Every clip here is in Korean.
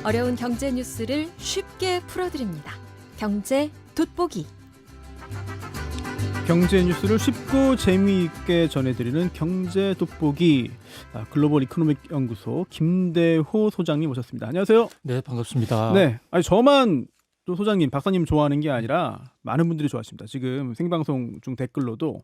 어려운 경제 뉴스를 쉽게 풀어드립니다. 경제 돋보기. 경제 뉴스를 쉽고 재미있게 전해드리는 경제 돋보기. 글로벌 이코노믹 연구소 김대호 소장님 모셨습니다. 안녕하세요. 네, 반갑습니다. 네, 아니 저만 또 소장님, 박사님 좋아하는 게 아니라 많은 분들이 좋아하십니다. 지금 생방송 중 댓글로도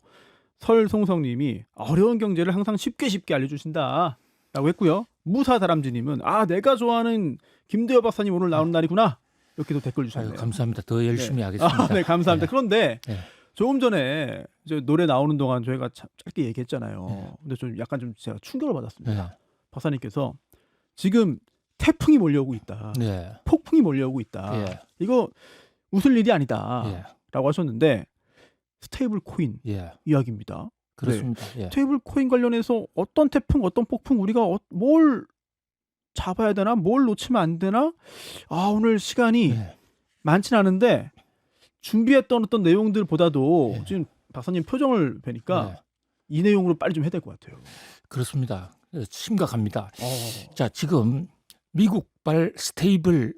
설송성님이 어려운 경제를 항상 쉽게 알려주신다라고 했고요. 무사다람쥐님은 내가 좋아하는 김대호 박사님 오늘 나오는 날이구나 이렇게도 댓글 주셨네요. 감사합니다. 더 열심히 하겠습니다. 네, 감사합니다. 네. 그런데 네. 조금 전에 이제 노래 나오는 동안 저희가 짧게 얘기했잖아요. 근데 좀 약간 좀 제가 충격을 받았습니다. 네. 박사님께서 지금 태풍이 몰려오고 있다. 네. 폭풍이 몰려오고 있다. 예. 이거 웃을 일이 아니다. 예. 라고 하셨는데 스테이블 코인 예. 이야기입니다. 그렇습니다. 예. 스테이블 코인 관련해서 어떤 태풍, 어떤 폭풍 우리가 뭘 잡아야 되나? 뭘 놓치면 안 되나? 오늘 시간이 예. 많진 않은데 준비했던 어떤 내용들보다도 예. 지금 박사님 표정을 뵈니까 예. 이 내용으로 빨리 좀 해야 될 것 같아요. 그렇습니다. 심각합니다. 자, 지금 미국발 스테이블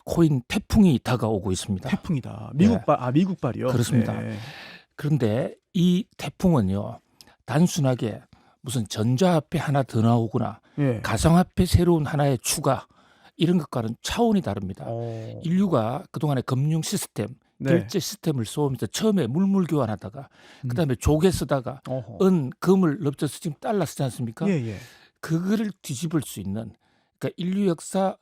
코인 태풍이 다가오고 있습니다. 태풍이다. 네. 미국발이요. 그렇습니다. 네. 그런데 이 태풍은요, 단순하게 무슨 전자화폐 하나 더 나오거나 예. 가상화폐 새로운 하나의 추가 이런 것과는 차원이 다릅니다. 인류가 그동안의 금융 시스템, 네. 결제 시스템을 쏘면서 처음에 물물 교환하다가 그다음에 조개 쓰다가 어허. 금을 럽져서 지금 달러 쓰지 않습니까? 예. 그거를 뒤집을 수 있는, 그러니까 인류 역사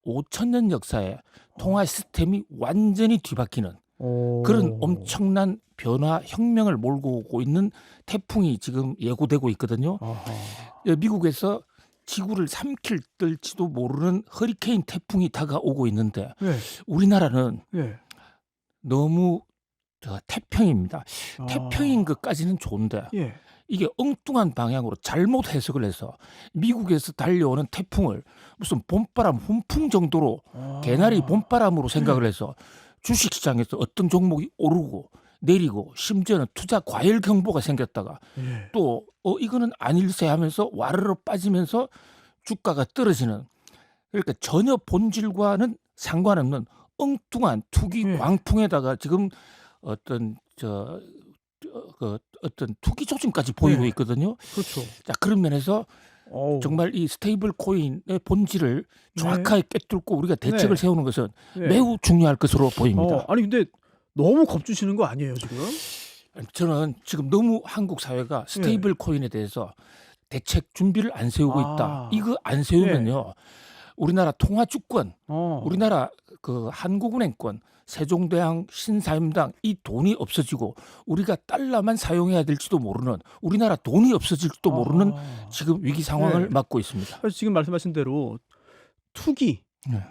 5,000년 역사에 통화 시스템이 완전히 뒤바뀌는 그런 엄청난 변화, 혁명을 몰고 오고 있는 태풍이 지금 예고되고 있거든요. 미국에서 지구를 삼킬지도 모르는 허리케인 태풍이 다가오고 있는데 예. 우리나라는 예. 너무 태평입니다. 태평인 것까지는 좋은데 예. 이게 엉뚱한 방향으로 잘못 해석을 해서 미국에서 달려오는 태풍을 무슨 봄바람, 훈풍 정도로 개나리 봄바람으로 생각을 해서 주식시장에서 어떤 종목이 오르고 내리고 심지어는 투자 과열 경보가 생겼다가 예. 또 이거는 아닐세 하면서 와르르 빠지면서 주가가 떨어지는, 그러니까 전혀 본질과는 상관없는 엉뚱한 투기 예. 광풍에다가 지금 어떤 어떤 투기 조짐까지 보이고 예. 있거든요. 그렇죠. 자, 그런 면에서 정말 이 스테이블 코인의 본질을 정확하게 꿰뚫고 우리가 대책을 네. 세우는 것은 예. 매우 중요할 것으로 보입니다. 아니 근데 너무 겁주시는 거 아니에요 지금? 저는 지금 너무 한국 사회가 스테이블 코인에 대해서 대책 준비를 안 세우고 있다. 이거 안 세우면요, 우리나라 통화주권, 우리나라 그 한국은행권, 세종대왕, 신사임당 이 돈이 없어지고 우리가 달러만 사용해야 될지도 모르는, 우리나라 돈이 없어질지도 모르는 지금 위기 상황을 맞고 있습니다. 사실 지금 말씀하신 대로 투기, 네.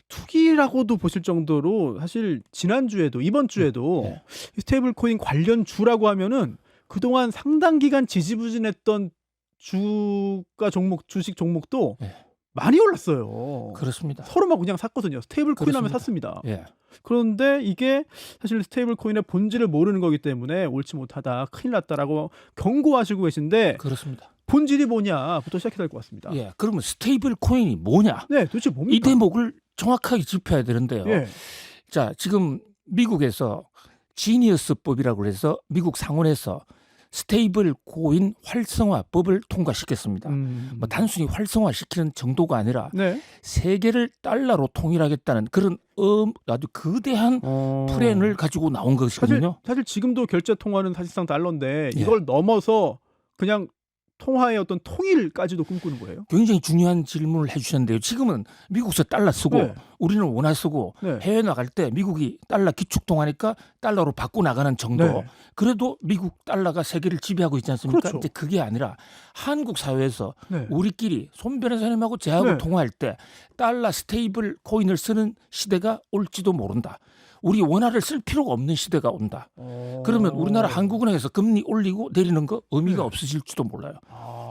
투기라고도 보실 정도로 사실 지난주에도 이번 주에도 네. 스테이블 코인 관련 주라고 하면은 그동안 상당 기간 지지부진했던 주가 종목, 주식 종목도 네. 많이 올랐어요. 그렇습니다. 서로 막 그냥 샀거든요. 스테이블 코인 하면 그렇습니다. 샀습니다. 예. 그런데 이게 사실 스테이블 코인의 본질을 모르는 거기 때문에 옳지 못하다, 큰일 났다라고 경고하시고 계신데 그렇습니다. 본질이 뭐냐부터 시작해야 될 것 같습니다. 예. 그러면 스테이블 코인이 뭐냐? 네, 도대체 이 뭡니까? 대목을 정확하게 짚어야 되는데요. 예. 자, 지금 미국에서 지니어스법이라고 해서 미국 상원에서 스테이블 코인 활성화법을 통과시켰습니다. 뭐 단순히 활성화시키는 정도가 아니라 네. 세계를 달러로 통일하겠다는 그런 아주 거대한 플랜을 가지고 나온 것이거든요. 사실 지금도 결제 통화는 사실상 달러인데 예. 이걸 넘어서 그냥 통화의 어떤 통일까지도 꿈꾸는 거예요. 굉장히 중요한 질문을 해주셨는데요. 지금은 미국에서 달러 쓰고 네. 우리는 원화 쓰고 네. 해외 나갈 때 미국이 달러 기축통화니까 달러로 바꿔 나가는 정도. 네. 그래도 미국 달러가 세계를 지배하고 있지 않습니까? 그렇죠. 이제 그게 아니라 한국 사회에서 네. 우리끼리 손 변호사님하고 제하고 네. 통화할 때 달러 스테이블 코인을 쓰는 시대가 올지도 모른다. 우리 원화를 쓸 필요가 없는 시대가 온다. 그러면 우리나라 한국은행에서 금리 올리고 내리는 거 의미가 네. 없어질지도 몰라요.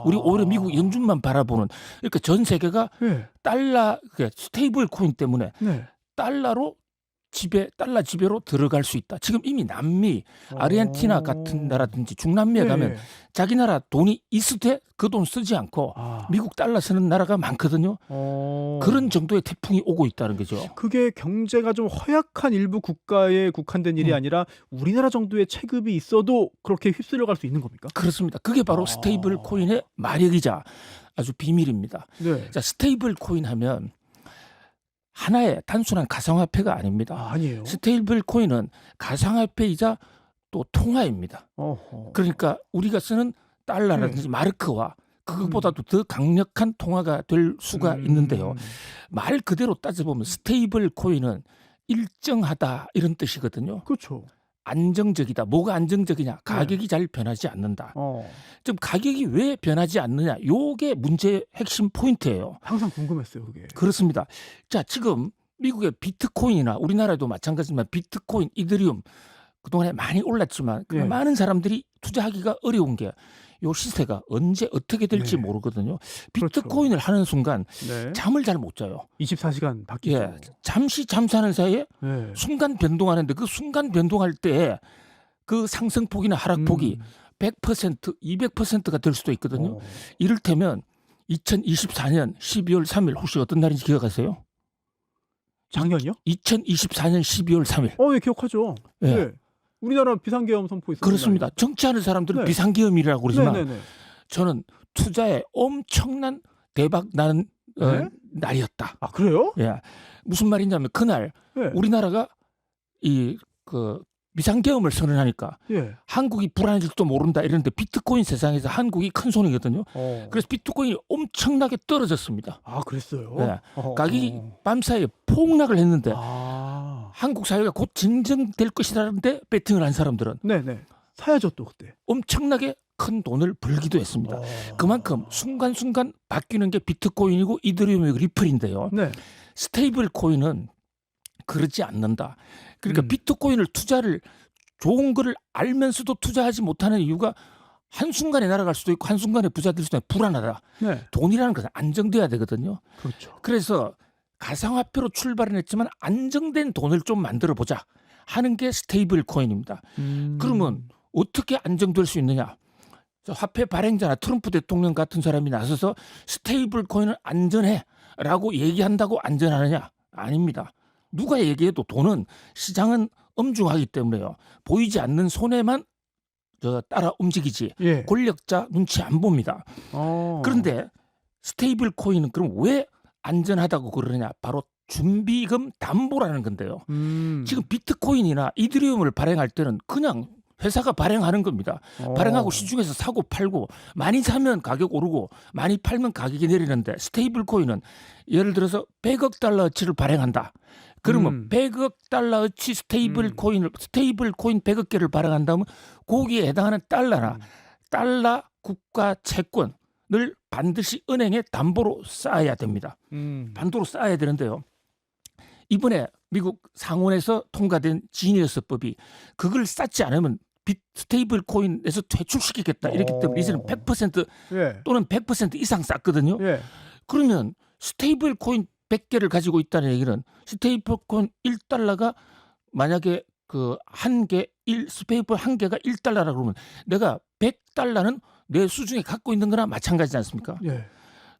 우리 오히려 미국 연준만 바라보는, 그러니까 전 세계가 네. 달러, 스테이블 코인 때문에 네. 달러로 달러 지배로 들어갈 수 있다. 지금 이미 남미, 아르헨티나 같은 나라든지 중남미에 네. 가면 자기 나라 돈이 있을 때 그 돈 쓰지 않고 미국 달러 쓰는 나라가 많거든요. 그런 정도의 태풍이 오고 있다는 거죠. 그게 경제가 좀 허약한 일부 국가에 국한된 일이 아니라 우리나라 정도의 체급이 있어도 그렇게 휩쓸려갈 수 있는 겁니까? 그렇습니다. 그게 바로 스테이블 코인의 마력이자 아주 비밀입니다. 네. 자, 스테이블 코인 하면 하나의 단순한 가상화폐가 아닙니다. 아니에요. 스테이블 코인은 가상화폐이자 또 통화입니다. 그러니까 우리가 쓰는 달러라든지 마르크와 그것보다도 더 강력한 통화가 될 수가 있는데요. 말 그대로 따져보면 스테이블 코인은 일정하다 이런 뜻이거든요. 그렇죠. 안정적이다. 뭐가 안정적이냐? 가격이 잘 변하지 않는다. 지금 가격이 왜 변하지 않느냐? 요게 문제의 핵심 포인트예요. 항상 궁금했어요, 그게. 그렇습니다. 자, 지금 미국의 비트코인이나 우리나라도 마찬가지지만 비트코인, 이더리움 그동안에 많이 올랐지만 네. 많은 사람들이 투자하기가 어려운 게 요 시세가 언제 어떻게 될지 네. 모르거든요. 비트코인을 하는 순간 네. 잠을 잘 못 자요. 24시간 바뀌죠. 예, 잠시 잠수하는 사이에 네. 순간 변동하는데 그 순간 변동할 때 그 상승폭이나 하락폭이 100%, 200%가 될 수도 있거든요. 이를테면 2024년 12월 3일 혹시 어떤 날인지 기억하세요? 작년이요? 2024년 12월 3일. 예, 기억하죠. 예. 네. 우리나라 비상계엄 선포했어요. 그렇습니다. 정치하는 사람들은 네. 비상계엄이라고 그러지만 네네네. 저는 투자에 엄청난 대박 나는 네? 날이었다. 아, 그래요? 예. 무슨 말이냐면 그날 네. 우리나라가 비상계엄을 선언하니까 예. 한국이 불안해질지도 모른다 이랬는데 비트코인 세상에서 한국이 큰 손이거든요. 그래서 비트코인이 엄청나게 떨어졌습니다. 아, 그랬어요? 네. 가격이 밤사이에 폭락을 했는데 아. 한국 사회가 곧 진정될 것이라는데 배팅을 한 사람들은 네네. 사야죠, 또 그때. 엄청나게 큰 돈을 벌기도 했습니다. 그만큼 순간순간 바뀌는 게 비트코인이고 이더리움이고 리플인데요. 네. 스테이블 코인은 그러지 않는다. 그러니까 비트코인을 투자를 좋은 거를 알면서도 투자하지 못하는 이유가 한순간에 날아갈 수도 있고 한순간에 부자 될 수도 있고 불안하다. 네. 돈이라는 것은 안정돼야 되거든요. 그렇죠. 그래서 가상화폐로 출발은 했지만 안정된 돈을 좀 만들어 보자 하는 게 스테이블 코인입니다. 그러면 어떻게 안정될 수 있느냐? 화폐 발행자나 트럼프 대통령 같은 사람이 나서서 스테이블 코인은 안전해라고 얘기한다고 안전하느냐? 아닙니다. 누가 얘기해도 돈은 시장은 엄중하기 때문에요. 보이지 않는 손해만 따라 움직이지 예. 권력자 눈치 안 봅니다. 그런데 스테이블 코인은 그럼 왜 안전하다고 그러느냐? 바로 준비금 담보라는 건데요. 지금 비트코인이나 이더리움을 발행할 때는 그냥 회사가 발행하는 겁니다. 발행하고 시중에서 사고 팔고 많이 사면 가격 오르고 많이 팔면 가격이 내리는데 스테이블 코인은 예를 들어서 100억 달러어치를 발행한다. 그러면 100억 달러어치 스테이블 코인 100억 개를 발행한다면 거기에 해당하는 달러나 달러 국가 채권을 반드시 은행에 담보로 쌓아야 됩니다. 반도로 쌓아야 되는데요. 이번에 미국 상원에서 통과된 지니어스법이 그걸 쌓지 않으면 스테이블 코인에서 퇴출시키겠다 이랬기 때문에 이제는 100% 예. 또는 100% 이상 쌓거든요. 예. 그러면 스테이블 코인 100개를 가지고 있다는 얘기는 스테이블 코인 1달러가 만약에 스테이블 한 개가 1달러라 그러면 내가 100달러는 내 수중에 갖고 있는 거나 마찬가지지 않습니까? 예.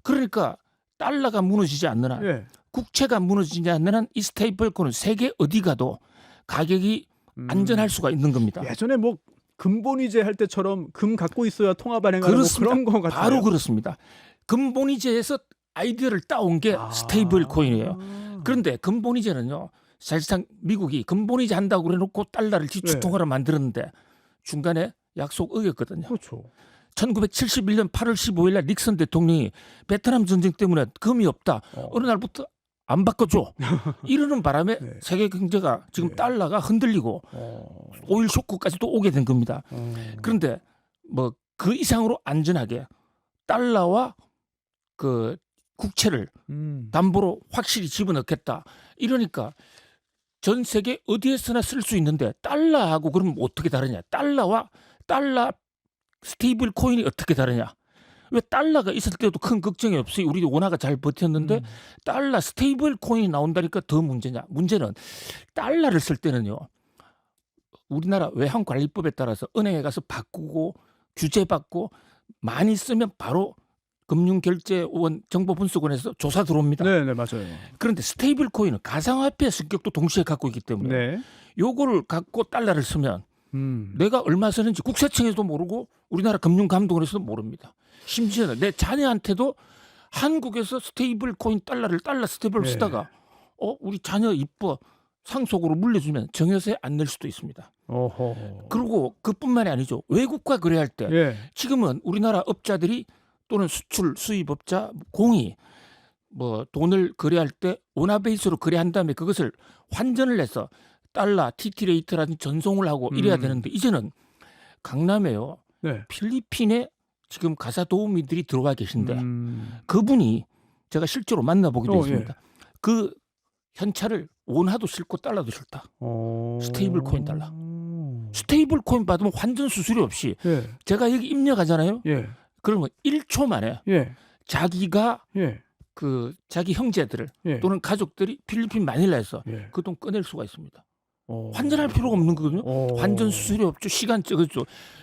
그러니까 달러가 무너지지 않는 한 예. 국채가 무너지지 않는 한 이 스테이블 코인은 세계 어디 가도 가격이 안전할 수가 있는 겁니다. 예전에 뭐 금본위제 할 때처럼 금 갖고 있어야 통화 발행하는 뭐 그런 거 같아요. 바로 그렇습니다. 금본위제에서 아이디어를 따온 게 스테이블 코인이에요. 그런데 금본위제는요. 사실상 미국이 금본위제 한다고 그래놓고 달러를 지출통화로 만들었는데 중간에 약속 어겼거든요. 그렇죠. 1971년 8월 15일 날 닉슨 대통령이 베트남 전쟁 때문에 금이 없다. 어느 날부터 안 바꿔줘. 이러는 바람에 네. 세계 경제가 지금 네. 달러가 흔들리고 오일 쇼크까지도 오게 된 겁니다. 그런데 뭐 그 이상으로 안전하게 달러와 그 국채를 담보로 확실히 집어넣겠다. 이러니까 전 세계 어디에서나 쓸 수 있는데 달러하고 그러면 어떻게 다르냐? 달러와 달러 스테이블 코인이 어떻게 다르냐? 왜 달러가 있을 때도 큰 걱정이 없이 우리 원화가 잘 버텼는데 달러 스테이블 코인이 나온다니까 더 문제냐? 문제는 달러를 쓸 때는요. 우리나라 외환관리법에 따라서 은행에 가서 바꾸고 규제받고 많이 쓰면 바로 금융결제원 정보분석원에서 조사 들어옵니다. 네, 네, 맞아요. 그런데 스테이블 코인은 가상화폐 성격도 동시에 갖고 있기 때문에 네. 요거를 갖고 달러를 쓰면 음. 내가 얼마 쓰는지 국세청에서도 모르고 우리나라 금융감독원에서도 모릅니다. 심지어는 내 자녀한테도 한국에서 스테이블 코인 달러 스테이블을 네. 쓰다가 우리 자녀 이뻐 상속으로 물려주면 증여세 안 낼 수도 있습니다. 어허. 그리고 그뿐만이 아니죠. 외국과 거래할 때 예. 지금은 우리나라 업자들이 또는 수출 수입업자 공이 뭐 돈을 거래할 때 원화 베이스로 거래한 다음에 그것을 환전을 해서 달러, TT레이트라든지 전송을 하고 이래야 되는데 이제는 강남에요. 네. 필리핀에 지금 가사 도우미들이 들어와 계신데 그분이 제가 실제로 만나보기도 했습니다. 그 현찰을 원화도 싫고 달러도 싫다. 스테이블 코인 달러. 스테이블 코인 받으면 환전 수수료 없이 예. 제가 여기 입력하잖아요. 예. 그러면 1초 만에 예. 자기가 예. 그 자기 형제들을 예. 또는 가족들이 필리핀 마닐라에서 예. 그 돈 꺼낼 수가 있습니다. 환전할 필요가 없는 거거든요. 환전 수수료 없죠. 시간 적었죠.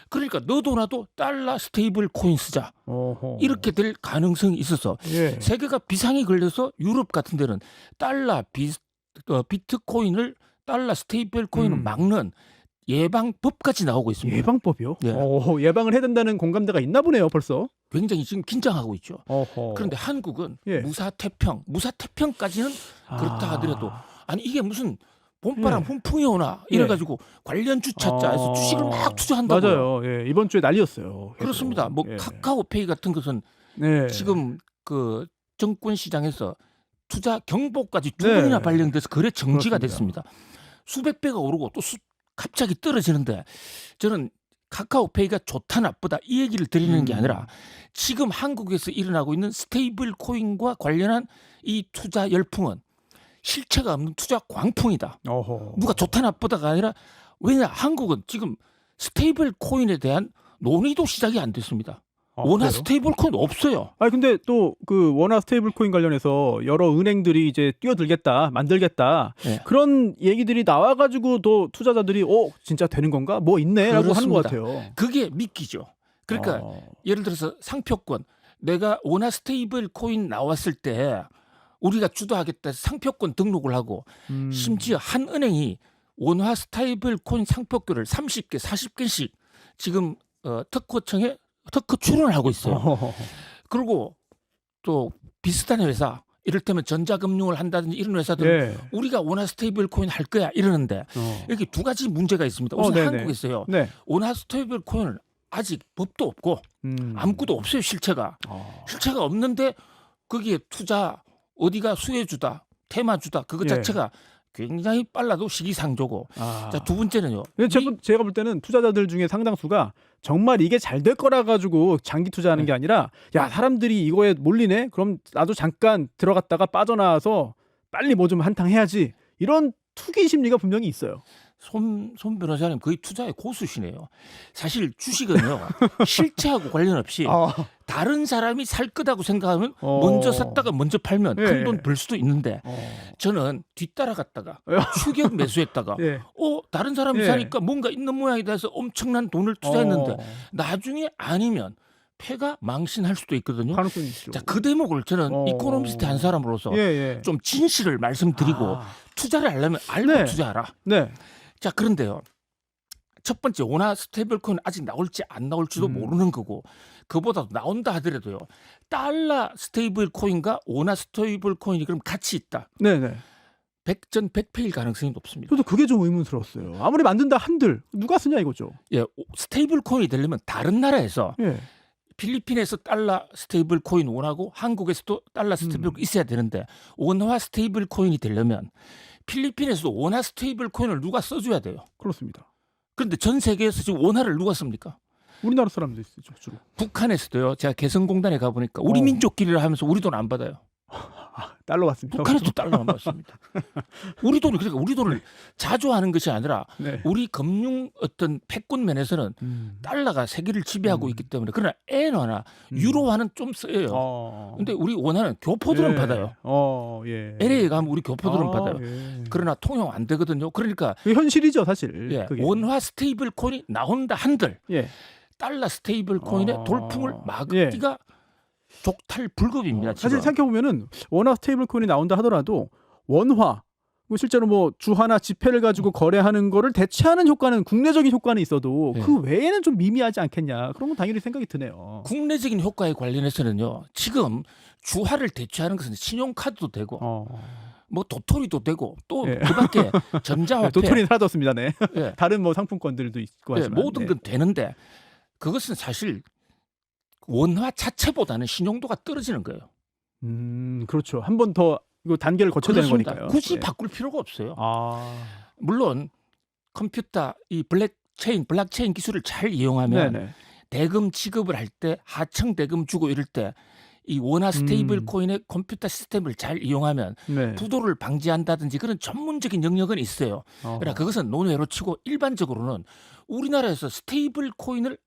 그러니까 너도 나도 달러 스테이블 코인 쓰자. 이렇게 될 가능성이 있어서 예. 세계가 비상이 걸려서 유럽 같은 데는 달러 비트코인을 달러 스테이블 코인을 막는 예방법까지 나오고 있습니다. 예방법이요? 네. 예방을 해야 된다는 공감대가 있나 보네요, 벌써. 굉장히 지금 긴장하고 있죠. 어허. 그런데 한국은 예. 무사태평까지는 그렇다 하더라도 아니 이게 무슨 봄바람 예. 훈풍이 오나 이래가지고 관련 주차자에서 주식을 막 투자한다고요. 맞아요. 예. 이번 주에 난리였어요. 계속. 그렇습니다. 뭐 예. 카카오페이 같은 것은 네. 지금 그 정권 시장에서 투자 경보까지 두 번이나 발령돼서 거래 정지가 그렇습니다. 됐습니다. 수백 배가 오르고 또 갑자기 떨어지는데 저는 카카오페이가 좋다 나쁘다 이 얘기를 드리는 게 아니라 지금 한국에서 일어나고 있는 스테이블 코인과 관련한 이 투자 열풍은 실체가 없는 투자 광풍이다. 어허. 누가 좋다 나쁘다가 아니라 왜냐 한국은 지금 스테이블 코인에 대한 논의도 시작이 안 됐습니다. 원화 스테이블 코인 없어요. 아니 근데 또 그 원화 스테이블 코인 관련해서 여러 은행들이 이제 뛰어들겠다, 만들겠다. 네. 그런 얘기들이 나와 가지고 또 투자자들이 진짜 되는 건가? 뭐 있네라고 하는 것 같아요. 그게 믿기죠. 그러니까 예를 들어서 상표권 내가 원화 스테이블 코인 나왔을 때 우리가 주도하겠다 해서 상표권 등록을 하고 심지어 한 은행이 원화 스테이블 코인 상표권을 30개, 40개씩 지금 특허청에 특허 출원을 하고 있어요. 그리고 또 비슷한 회사 이를테면 전자금융을 한다든지 이런 회사들은 우리가 원화 스테이블 코인 할 거야 이러는데 여기 두 가지 문제가 있습니다. 우선 한국에서요. 원화 스테이블 코인을 아직 법도 없고 아무것도 없어요. 실체가 없는데 거기에 투자 어디가 수혜주다 테마주다 그거 자체가 굉장히 빨라도 시기상조고. 자, 두 번째는요. 제가 볼 때는 투자자들 중에 상당수가 정말 이게 잘 될 거라 가지고 장기 투자하는 게 아니라 야 사람들이 이거에 몰리네. 그럼 나도 잠깐 들어갔다가 빠져나와서 빨리 뭐 좀 한탕 해야지. 이런 투기 심리가 분명히 있어요. 손 변호사님 거의 투자의 고수시네요. 사실 주식은요 실체하고 관련 없이 다른 사람이 살 거다고 생각하면 먼저 샀다가 먼저 팔면 큰 돈 벌 수도 있는데 저는 뒤따라갔다가 추격 매수했다가 다른 사람이 사니까 뭔가 있는 모양이다 해서 엄청난 돈을 투자했는데 나중에 아니면 패가 망신할 수도 있거든요. 가능성이 있죠. 자, 그 대목을 저는 이코노미스트 한 사람으로서 좀 진실을 말씀드리고 투자를 하려면 알고 투자하라. 자, 그런데요. 첫 번째 원화 스테이블 코인 아직 나올지 안 나올지도 모르는 거고 그보다 나온다 하더라도요. 달러 스테이블 코인과 원화 스테이블 코인이 그럼 같이 있다. 네네. 백전백패일 가능성이 높습니다. 저도 그게 좀 의문스러웠어요. 아무리 만든다 한들 누가 쓰냐 이거죠. 예, 스테이블 코인이 되려면 다른 나라에서 필리핀에서 달러 스테이블 코인 원하고 한국에서도 달러 스테이블 코인 있어야 되는데 원화 스테이블 코인이 되려면 필리핀에서도 원화 스테이블 코인을 누가 써줘야 돼요. 그렇습니다. 그런데 전 세계에서 지금 원화를 누가 씁니까? 우리나라 사람들이 쓰죠 주로. 북한에서도요. 제가 개성공단에 가보니까 우리 민족끼리를 하면서 우리 돈 안 받아요. 달러 같습니다. 북한에도 달러만 받습니다. 우리 돈을 그러니까 우리 돈을 자조하는 것이 아니라 네. 우리 금융 어떤 패권 면에서는 달러가 세계를 지배하고 있기 때문에 그러나 엔화나 유로화는 좀 쓰여요. 근데 우리 원화는 교포들은 예. 받아요. 예. LA에 가면 우리 교포들은 받아요. 예. 그러나 통용 안 되거든요. 그러니까 그게 현실이죠, 사실. 예, 그게. 원화 스테이블 코인이 나온다 한들 예. 달러 스테이블 코인의 돌풍을 막기가 족탈 불급입니다. 사실 지금. 생각해 보면은 원화 스테이블 코인이 나온다 하더라도 원화 뭐 실제로 뭐 주화나 지폐를 가지고 거래하는 거를 대체하는 효과는 국내적인 효과는 있어도 예. 그 외에는 좀 미미하지 않겠냐. 그런 건 당연히 생각이 드네요. 국내적인 효과에 관련해서는요. 지금 주화를 대체하는 것은 신용카드도 되고 뭐 도토리도 되고 또 예. 그밖에 전자화폐 도토리는 사라졌습니다. 네. 예. 다른 뭐 상품권들도 있고 예, 하지만 모든 네. 건 되는데 그것은 사실 원화 자체보다는 신용도가 떨어지는 거예요. 그렇죠. 한 번 더 이거 단계를 거쳐야 되는 그렇습니다. 거니까요. 굳이 예. 바꿀 필요가 없어요. 아. 물론 컴퓨터 이 블록체인 기술을 잘 이용하면 네네. 대금 지급을 할 때 하청 대금 주고 이럴 때 이 원화 스테이블 코인의 컴퓨터 시스템을 잘 이용하면 네. 부도를 방지한다든지 그런 전문적인 영역은 있어요. 그러나 그것은 논외로 치고 일반적으로는 우리나라에서 스테이블 코인을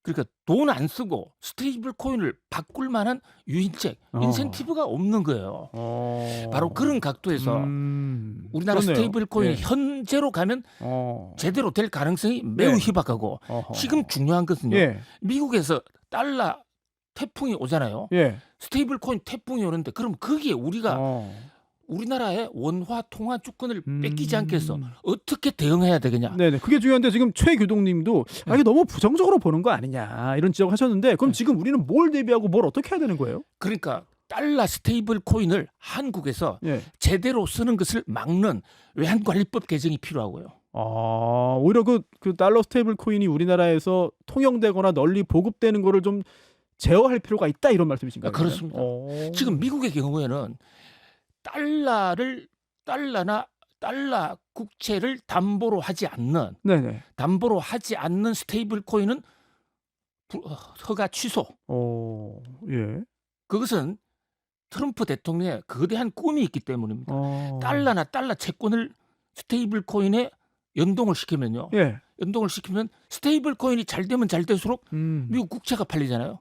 그러니까 돈 안 쓰고 스테이블 코인을 바꿀 만한 유인책, 인센티브가 없는 거예요. 바로 그런 각도에서 우리나라 그렇네요. 스테이블 코인이 예. 현재로 가면 제대로 될 가능성이 매우 네. 희박하고 지금 중요한 것은요. 예. 미국에서 달러 태풍이 오잖아요. 예. 스테이블 코인 태풍이 오는데 그럼 거기에 우리가 우리나라의 원화 통화 주권을 뺏기지 않게 해서 어떻게 대응해야 되겠냐. 네네. 그게 중요한데 지금 최규동님도 이게 너무 부정적으로 보는 거 아니냐 이런 지적하셨는데 그럼 지금 우리는 뭘 대비하고 뭘 어떻게 해야 되는 거예요? 그러니까 달러 스테이블 코인을 한국에서 예. 제대로 쓰는 것을 막는 외환관리법 개정이 필요하고요. 오히려 그 달러 스테이블 코인이 우리나라에서 통용되거나 널리 보급되는 거를 좀 제어할 필요가 있다 이런 말씀이신가요? 그렇습니다. 지금 미국의 경우에는 달러나 달러 국채를 담보로 하지 않는 스테이블 코인은 허가 취소. 예. 그것은 트럼프 대통령의 거대한 꿈이 있기 때문입니다. 달러나 달러 채권을 스테이블 코인에 연동을 시키면요. 예. 연동을 시키면 스테이블 코인이 잘 되면 잘 될수록 미국 국채가 팔리잖아요.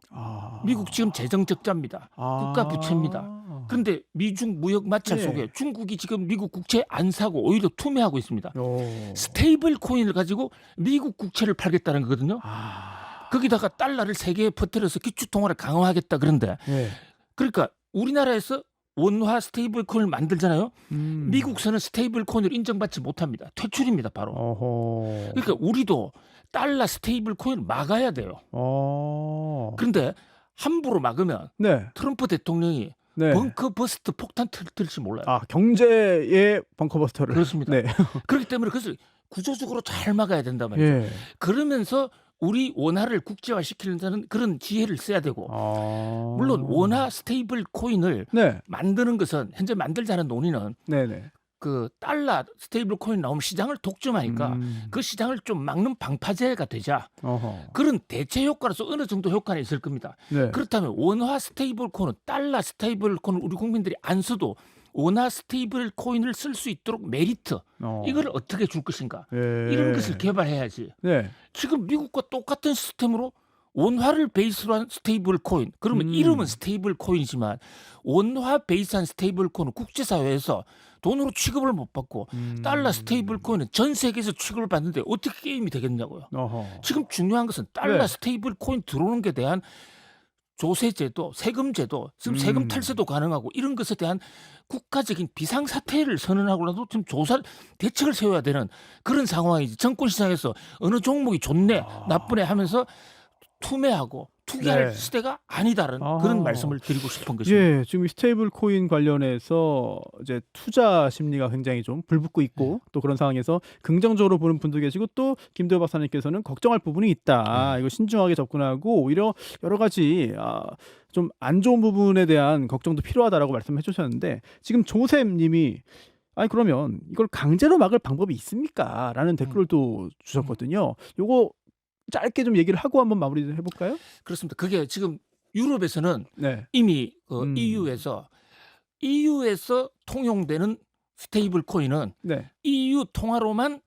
미국 지금 재정 적자입니다. 국가 부채입니다. 그런데 미중 무역 마찰 예. 속에 중국이 지금 미국 국채 안 사고 오히려 투매하고 있습니다. 스테이블 코인을 가지고 미국 국채를 팔겠다는 거거든요. 거기다가 달러를 세계에 퍼뜨려서 기축 통화를 강화하겠다 그런데 예. 그러니까 우리나라에서 원화 스테이블 코인을 만들잖아요. 미국서는 스테이블 코인을 인정받지 못합니다. 퇴출입니다, 바로. 그러니까 우리도 달러 스테이블 코인을 막아야 돼요. 그런데 함부로 막으면 네. 트럼프 대통령이 네. 벙커버스트 폭탄 터뜨릴지 몰라요. 경제의 벙커버스터를. 그렇습니다. 네. 그렇기 때문에 그것을 구조적으로 잘 막아야 된단 말이죠. 예. 그러면서 우리 원화를 국제화시키는 그런 지혜를 써야 되고 물론 원화 스테이블 코인을 네. 만드는 것은 현재 만들자는 논의는 네네. 그 달러 스테이블 코인 나오면 시장을 독점하니까 그 시장을 좀 막는 방파제가 되자 그런 대체 효과로서 어느 정도 효과는 있을 겁니다. 네. 그렇다면 원화 스테이블 코인, 달러 스테이블 코인을 우리 국민들이 안 써도 원화 스테이블 코인을 쓸 수 있도록 메리트 이걸 어떻게 줄 것인가 이런 것을 개발해야지. 네. 지금 미국과 똑같은 시스템으로 원화를 베이스로 한 스테이블 코인 그러면 이름은 스테이블 코인이지만 원화 베이스한 스테이블 코인은 국제사회에서 돈으로 취급을 못 받고 달러 스테이블 코인은 전 세계에서 취급을 받는데 어떻게 게임이 되겠냐고요. 지금 중요한 것은 달러 네. 스테이블 코인 들어오는 게 대한 조세제도, 세금제도, 지금 세금 탈세도 가능하고 이런 것에 대한 국가적인 비상사태를 선언하고라도 좀 대책을 세워야 되는 그런 상황이지. 정권시장에서 어느 종목이 좋네, 나쁘네 하면서 투매하고 투기할 네. 시대가 아니다라는 그런 말씀을 드리고 싶은 것입니다. 예, 지금 이 스테이블 코인 관련해서 이제 투자 심리가 굉장히 좀 불붙고 있고 또 그런 상황에서 긍정적으로 보는 분도 계시고 또 김도엽 박사님께서는 걱정할 부분이 있다. 이거 신중하게 접근하고 오히려 여러 가지 좀 안 좋은 부분에 대한 걱정도 필요하다라고 말씀해 주셨는데 지금 조셉님이 그러면 이걸 강제로 막을 방법이 있습니까? 라는 댓글을 또 주셨거든요. 요거 짧게 좀 얘기를 하고 한번 마무리 좀 해볼까요? 그렇습니다. 그게 지금 유럽에서는 네. 이미 그 EU에서 EU에서 통용되는 스테이블 코인은 네. EU 통화로만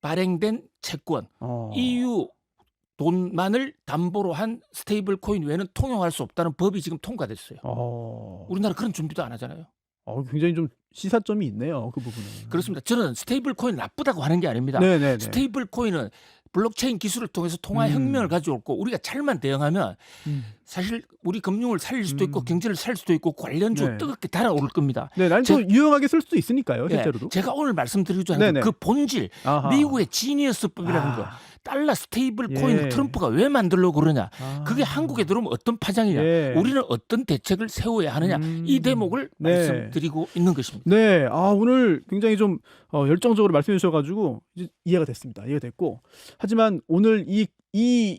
발행된 채권, EU 돈만을 담보로 한 스테이블 코인 외에는 통용할 수 없다는 법이 지금 통과됐어요. 우리나라 그런 준비도 안 하잖아요. 굉장히 좀 시사점이 있네요. 그 부분은. 그렇습니다. 저는 스테이블 코인 나쁘다고 하는 게 아닙니다. 네네네. 스테이블 코인은 블록체인 기술을 통해서 통화 혁명을 가져올고 우리가 잘만 대응하면 사실 우리 금융을 살릴 수도 있고 경제를 살릴 수도 있고 관련주 네. 뜨겁게 달아오를 겁니다. 네, 난 또 유용하게 쓸 수도 있으니까요, 예, 실제로도. 제가 오늘 말씀드리고자 하는 네네. 그 본질, 아하. 미국의 지니어스법이라는 거. 달러 스테이블 코인을 예. 트럼프가 왜 만들려고 그러냐. 그게 한국에 들어오면 어떤 파장이냐. 예. 우리는 어떤 대책을 세워야 하느냐. 이 대목을 네. 말씀드리고 있는 것입니다. 네, 오늘 굉장히 좀 열정적으로 말씀해 주셔가지고 이제 이해가 됐습니다. 이해가 됐고, 하지만 오늘 이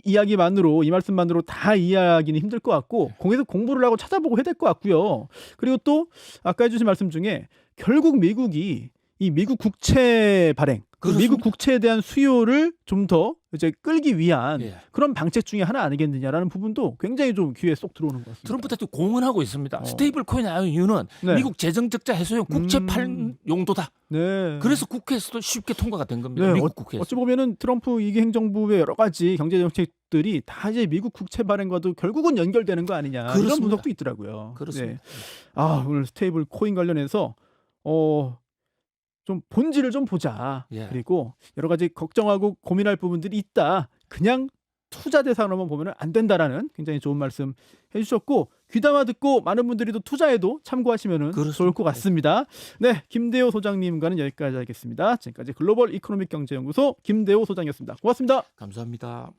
이야기만으로, 이 말씀만으로 다 이해하기는 힘들 것 같고, 공에서 공부를 하고 찾아보고 해야 될 것 같고요. 그리고 또 아까 해주신 말씀 중에 결국 미국이 이 미국 국채 발행, 미국 국채에 대한 수요를 좀 더 이제 끌기 위한 예. 그런 방책 중에 하나 아니겠느냐라는 부분도 굉장히 좀 귀에 쏙 들어오는 것 같습니다. 트럼프 대통령 공언하고 있습니다. 스테이블 코인의 이유는 네. 미국 재정 적자 해소용 국채 팔 용도다. 네. 그래서 국회에서도 쉽게 통과가 된 겁니다. 네, 미국 국회에서. 어찌 보면은 트럼프 이기 행정부의 여러 가지 경제 정책들이 다 이제 미국 국채 발행과도 결국은 연결되는 거 아니냐, 이런 그렇습니다. 분석도 있더라고요. 그렇습니다. 네. 오늘 스테이블 코인 관련해서 좀 본질을 좀 보자. 예. 그리고 여러 가지 걱정하고 고민할 부분들이 있다. 그냥 투자 대상으로만 보면 안 된다라는 굉장히 좋은 말씀 해주셨고, 귀담아 듣고 많은 분들이 또 투자에도 참고하시면 좋을 것 같습니다. 네, 김대호 소장님과는 여기까지 하겠습니다. 지금까지 글로벌 이코노믹 경제연구소 김대호 소장이었습니다. 고맙습니다. 감사합니다.